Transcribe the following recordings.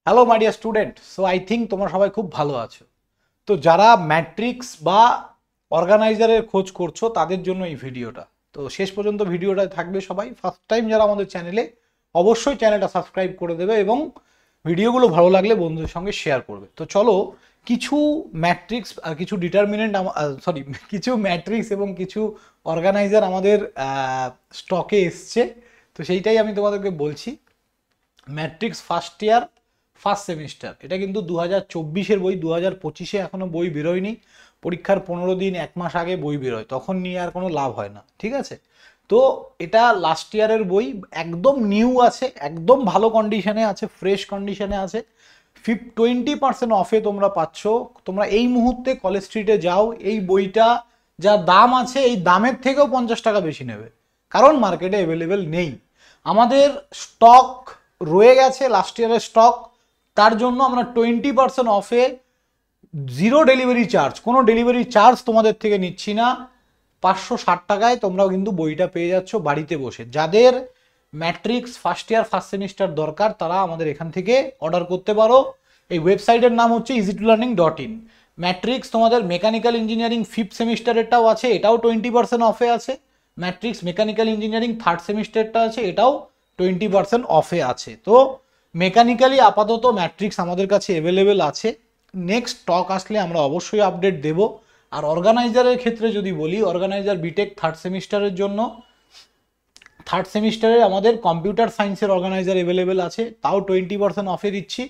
Hello my dear student, so I think তোমরা সবাই খুব ভালো আছো। তো যারা ম্যাট্রিক্স বা অর্গানাইজারের খোঁজ করছো তাদের জন্য এই ভিডিওটা। তো শেষ পর্যন্ত ভিডিওটা থাকবে। সবাই ফার্স্ট টাইম যারা আমাদের চ্যানেলে, অবশ্যই চ্যানেলটা সাবস্ক্রাইব করে দেবে এবং ভিডিওগুলো ভালো লাগলে বন্ধুদের সঙ্গে শেয়ার করবে। তো চলো, কিছু ম্যাট্রিক্স আর কিছু ডিটারমিনেন্ট, সরি, কিছু ম্যাট্রিক্স এবং কিছু অর্গানাইজার আমাদের স্টকে এসছে। তো সেইটাই আমি তোমাদেরকে বলছি। Matrix first year first semester, এটা কিন্তু 2024-এর বই, 2025-এ এখনো বই বেরোয়নি। পরীক্ষার 15 দিন 1 মাস আগে বই বেরোয়, তখন নিয়ে আর কোনো লাভ হয় না, ঠিক আছে? তো এটা লাস্ট ইয়ারের বই, একদম নিউ আছে, একদম ভালো কন্ডিশনে আছে, ফ্রেশ কন্ডিশনে আছে। 20% অফে তোমরা পাচ্ছ। তোমরা এই মুহূর্তে কলেজ স্ট্রিটে যাও, এই বইটা যা দাম আছে এই দামের থেকেও 50 টাকা বেশি নেবে, কারণ মার্কেটে অ্যাভেলেবেল নেই। আমাদের স্টক রয়ে গেছে, লাস্ট ইয়ারের স্টক, তার জন্য আমরা 20% অফে, জিরো ডেলিভারি চার্জ, কোনো ডেলিভারি চার্জ তোমাদের থেকে নিচ্ছি না, 560 টাকায় তোমরাও কিন্তু বইটা পেয়ে যাচ্ছ বাড়িতে বসে। যাদের matrix first year first semester দরকার তারা আমাদের এখান থেকে অর্ডার করতে পারো। এই ওয়েবসাইটের নাম হচ্ছে easy2learning.in। ম্যাট্রিক্স তোমাদের মেকানিক্যাল ইঞ্জিনিয়ারিং ফিফথ সেমিস্টারেরটাও আছে, এটাও 20% অফে আছে। ম্যাট্রিক্স মেকানিক্যাল ইঞ্জিনিয়ারিং থার্ড সেমিস্টারটা আছে, এটাও 20% অফে আছে। তো মেকানিক্যালি আপাতত ম্যাট্রিক্স আমাদের কাছে অ্যাভেলেবেল আছে। নেক্সট স্টক আসলে আমরা অবশ্যই আপডেট দেব। আর অর্গানাইজারের ক্ষেত্রে যদি বলি, অর্গানাইজার বিটেক থার্ড সেমিস্টারের জন্য, থার্ড সেমিস্টারে আমাদের কম্পিউটার সায়েন্সের অর্গানাইজার অ্যাভেলেবেল আছে, তাও 20% অফে দিচ্ছি।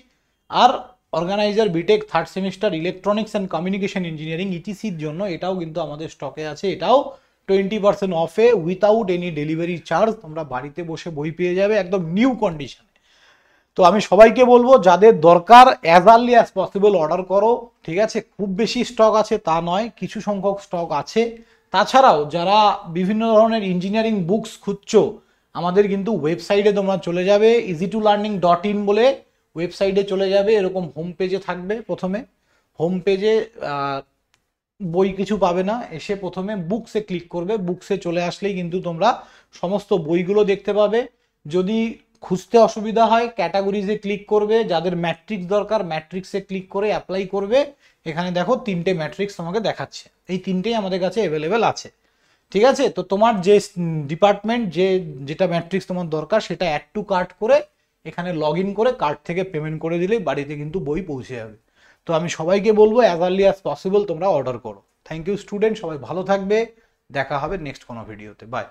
আর organiser BTech third semester electronics and communication engineering ইটিসির জন্য এটাও কিন্তু আমাদের স্টকে আছে, এটাও 20% অফে উইথাউট এনি ডেলিভারি চার্জ। তোমরা বাড়িতে বসে বই পেয়ে যাবে একদম নিউ কন্ডিশনে। তো আমি সবাইকে বলবো, যাদের দরকার as early as possible order করো, ঠিক আছে? খুব বেশি স্টক আছে তা নয়, কিছু সংখ্যক স্টক আছে। তাছাড়াও যারা বিভিন্ন ধরনের ইঞ্জিনিয়ারিং বুকস খুঁজছো, আমাদের কিন্তু ওয়েবসাইটে তোমরা চলে যাবে, easy2learning.in বলে ওয়েবসাইটে চলে যাবে। এরকম হোম পেজে থাকবে, প্রথমে হোম পেজে বই কিছু পাবে না, এসে প্রথমে বুকসে ক্লিক করবে। বুকসে চলে আসলেই কিন্তু তোমরা সমস্ত বইগুলো দেখতে পাবে। যদি খুঁজতে অসুবিধা হয় ক্যাটাগরিজে ক্লিক করবে, যাদের ম্যাট্রিক্স দরকার ম্যাট্রিক্সে ক্লিক করে অ্যাপ্লাই করবে। এখানে দেখো 3টে ম্যাট্রিক্স তোমাকে দেখাচ্ছে, এই 3টেই আমাদের কাছে অ্যাভেলেবেল আছে, ঠিক আছে? তো তোমার যে ডিপার্টমেন্ট, যেটা ম্যাট্রিক্স তোমার দরকার সেটা অ্যাড টু কার্ট করে এখানে লগ ইন করে কার্ট থেকে পেমেন্ট করে দিলেই বাড়িতে কিন্তু বই পৌঁছে যাবে। তো আমি সবাইকে বলবো অ্যাজ আর্লি অ্যাজ পসিবল তোমরা অর্ডার করো। থ্যাংক ইউ স্টুডেন্ট, সবাই ভালো থাকবে, দেখা হবে নেক্সট কোনো ভিডিওতে, বাই।